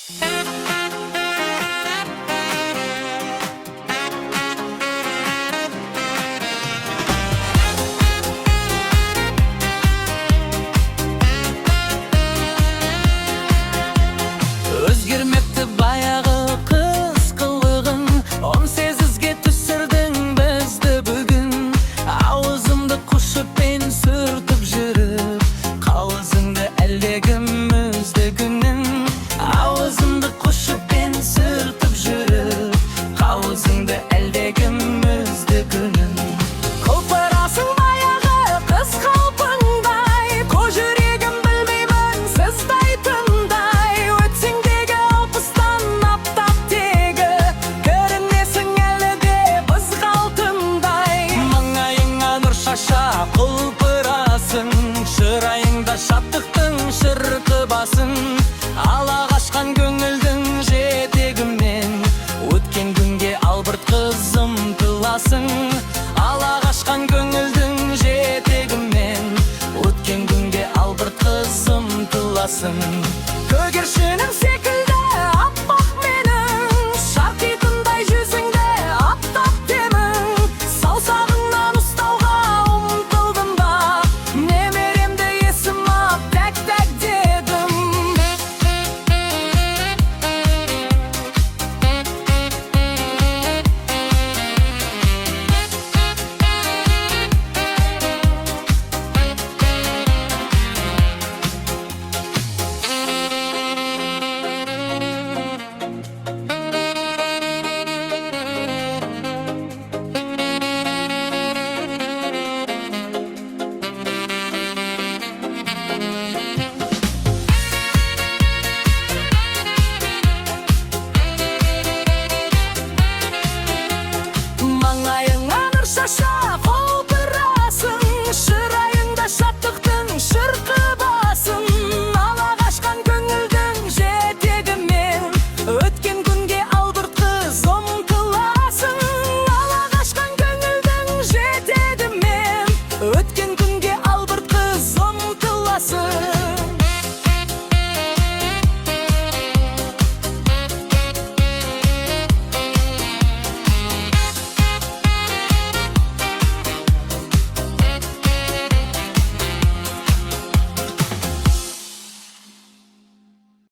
Özgürmekti bayağı kız kılığın, 18'ge түсірдің bizdi bugün. Ağzımda kuşup ben sürtüp жүріп, қалызыңды әлдегімізді күнің. Ağzımda kuşup ben sürtüp жүріп, қалызыңды әлдегімізді күнің. Құлпырасың баяғы қыз қалпыңдай, көз жүрегім білмеймін сыздайтындай. Өтсеңдегі алпыстан аптап тегі, көрінесің әлі де біз қалтындай. Маңайыңа нұр шаша құлпырасың, шырайыңда шаттықтың шырқы басын. Ала қашқан көңілдің жетегімен, өткен күнге албырт қызым тыласың. Ала қашқан көңілдің жетегімен, өткен күнге албырт қызым тыласың. Көгершінім сен